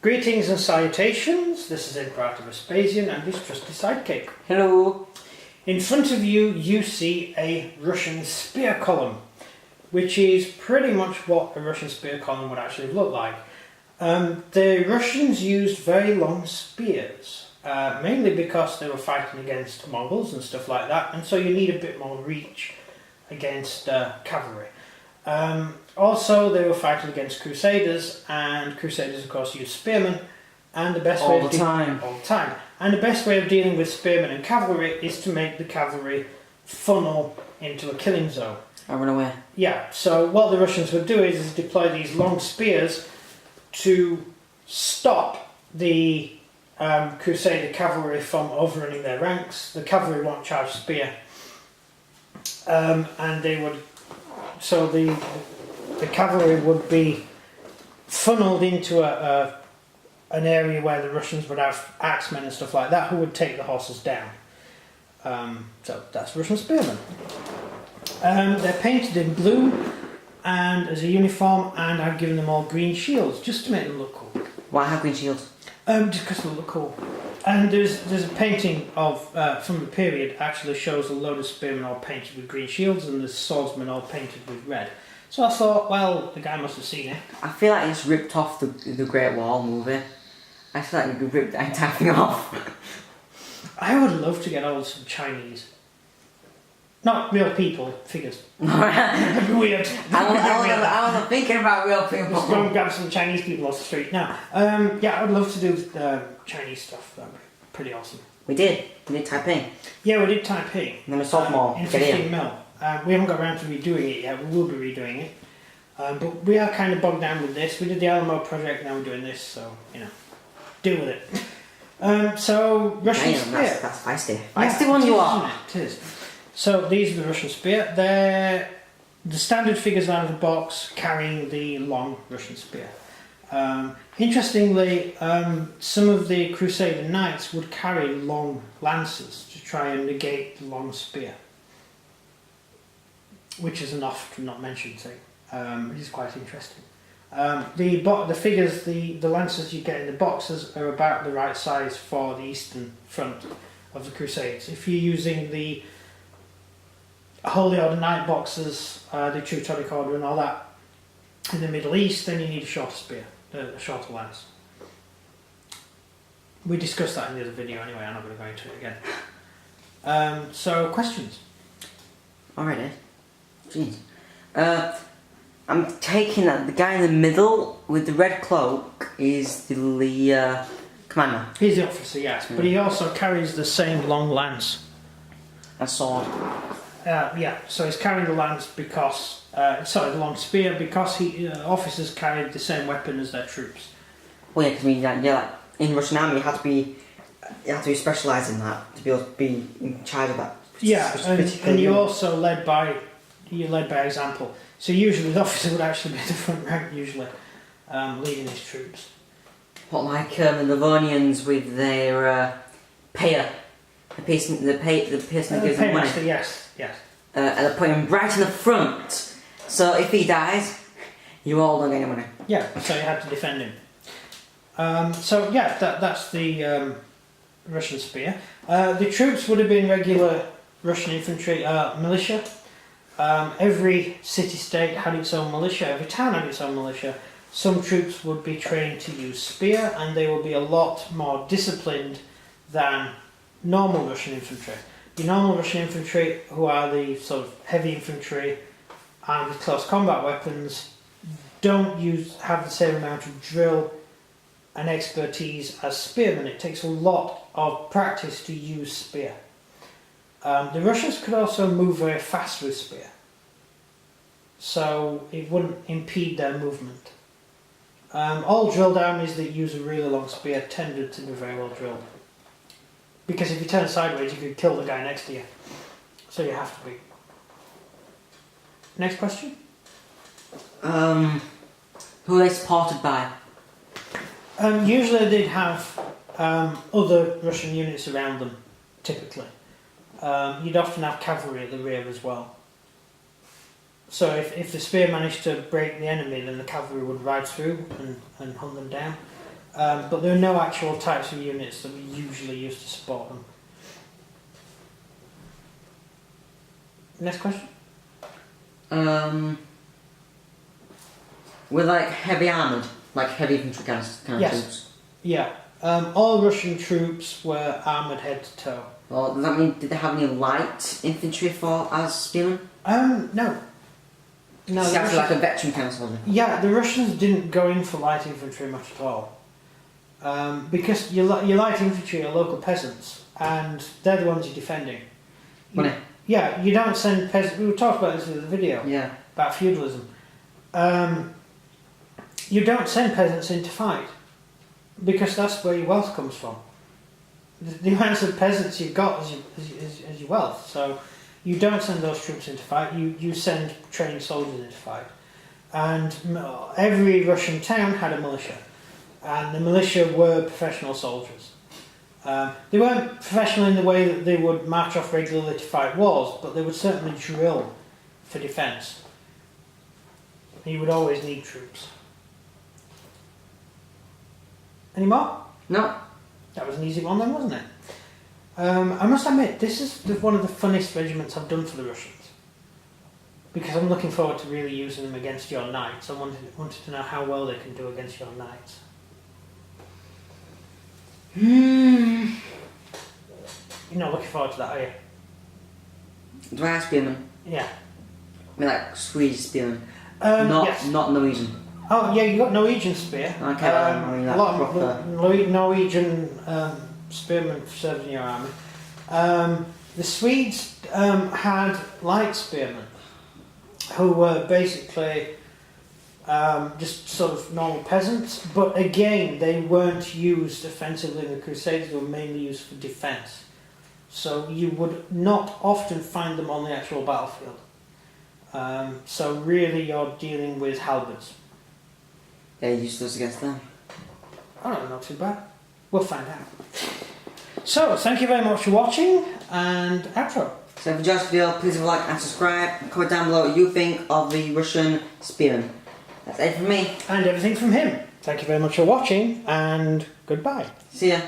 Greetings and salutations, this is Imperator Vespasian and his trusty sidekick. Hello. In front of you, you see a Russian spear column, which is pretty much what a Russian spear column would actually look like. The Russians used very long spears, mainly because they were fighting against Mongols and stuff like that, and so you need a bit more reach against cavalry. Also, they were fighting against Crusaders, and Crusaders, of course, used spearmen. And the best way all the time. And the best way of dealing with spearmen and cavalry is to make the cavalry funnel into a killing zone. I run away. Yeah. So what the Russians would do is deploy these long spears to stop the Crusader cavalry from overrunning their ranks. The cavalry won't charge spear, and they would. So the cavalry would be funneled into an area where the Russians would have axemen and stuff like that who would take the horses down. So that's Russian spearmen. They're painted in blue and as a uniform, and I've given them all green shields just to make them look cool. Why have green shields? Just because they look cool. And there's a painting of from the period actually shows a load of spearmen all painted with green shields and the swordsmen all painted with red. So I thought, well, the guy must have seen it. I feel like it's ripped off the Great Wall movie. I feel like you could rip the entire thing off. I would love to get hold of some Chinese. Not real people, figures. That'd be weird. I wasn't thinking about real people. Just go and grab some Chinese people off the street. Now, yeah, I'd love to do Chinese stuff. That'd be pretty awesome. We did Taiping. Yeah, we did Taiping. And then we sold more. In 15 mil. We haven't got around to redoing it yet. We will be redoing it. But we are kind of bogged down with this. We did the Alamo project, now we're doing this, so, you know, deal with it. So, Russian spear. That's feisty. Feisty one you are. It is. So, these are the Russian spear. They're the standard figures out of the box carrying the long Russian spear. Interestingly, some of the Crusader knights would carry long lances to try and negate the long spear, which is an oft not mentioned thing. It is quite interesting. The figures, the lances you get in the boxes are about the right size for the eastern front of the Crusades. If you're using the Holy Order Knight boxes, the Teutonic Order and all that in the Middle East, then you need a shorter spear, a shorter lance. We discussed that in the other video anyway, I'm not going to go into it again. So, questions? Alright, jeez. I'm taking that the guy in the middle with the red cloak is the commander. He's the officer, yes, but he also carries the same long lance. A sword. Yeah, so he's carrying the lance because, the long spear, because officers carried the same weapon as their troops. Well, yeah, because in Russian army you have to be specialised in that to be able to be in charge of that. Yeah, and you also led by example. So usually the officer would actually be the front rank, usually, leading his troops. What, like the Livonians with their payer? The person that gives them money. Yes. And they put him right in the front. So if he dies, you all don't get any money. Yeah, so you have to defend him. So yeah, that's the Russian spear. The troops would have been regular Russian infantry, militia. Every city-state had its own militia, every town had its own militia. Some troops would be trained to use spear, and they would be a lot more disciplined than normal Russian infantry. The normal Russian infantry, who are the sort of heavy infantry and with close combat weapons, don't have the same amount of drill and expertise as spearmen. It takes a lot of practice to use spear. The Russians could also move very fast with spear, so it wouldn't impede their movement. All drilled armies that use a really long spear tended to be very well drilled, because if you turn sideways you could kill the guy next to you, so you have to be. Next question? Who are they supported by? Usually they'd have other Russian units around them, typically. You'd often have cavalry at the rear as well. So if the spear managed to break the enemy, then the cavalry would ride through and hunt them down. but there are no actual types of units that we usually use to support them. Next question. We're like heavy armoured, like heavy infantry kind of Yes. troops. Yeah. All Russian troops were armoured head to toe. Well, does that mean, did they have any light infantry for as spearmen? No. No, Is the that like a Russians, veteran kind of soldier? yeah, the Russians didn't go in for light infantry much at all. Because your light infantry are local peasants, and they're the ones you're defending. Money. Yeah, you don't send peasants. We talked about this in the video Yeah. about feudalism. You don't send peasants in to fight because that's where your wealth comes from. The amount of peasants you've got is your wealth. So you don't send those troops in to fight. You send trained soldiers in to fight. And every Russian town had a militia, and the militia were professional soldiers. They weren't professional in the way that they would march off regularly to fight wars, but they would certainly drill for defence. You would always need troops. Any more? No. That was an easy one then, wasn't it? I must admit, this is one of the funniest regiments I've done for the Russians. Because I'm looking forward to really using them against your knights. I wanted to know how well they can do against your knights. You're not looking forward to that, are you? Do I have spearmen? Yeah. I mean, like Swedish spearmen. Yes. Not Norwegian. Oh, yeah, you got Norwegian spear. Okay, I mean, a that's lot proper. of Norwegian spearmen served in your army. The Swedes had light spearmen who were basically just sort of normal peasants, but again, they weren't used offensively in the Crusades, they were mainly used for defence. So you would not often find them on the actual battlefield. So really you're dealing with halberds. They're useless against them. Oh no, not too bad. We'll find out. So, thank you very much for watching, and outro. So if you enjoyed this video, please leave a like and subscribe. Comment down below what you think of the Russian spearmen. That's it from me. And everything from him. Thank you very much for watching, and goodbye. See ya.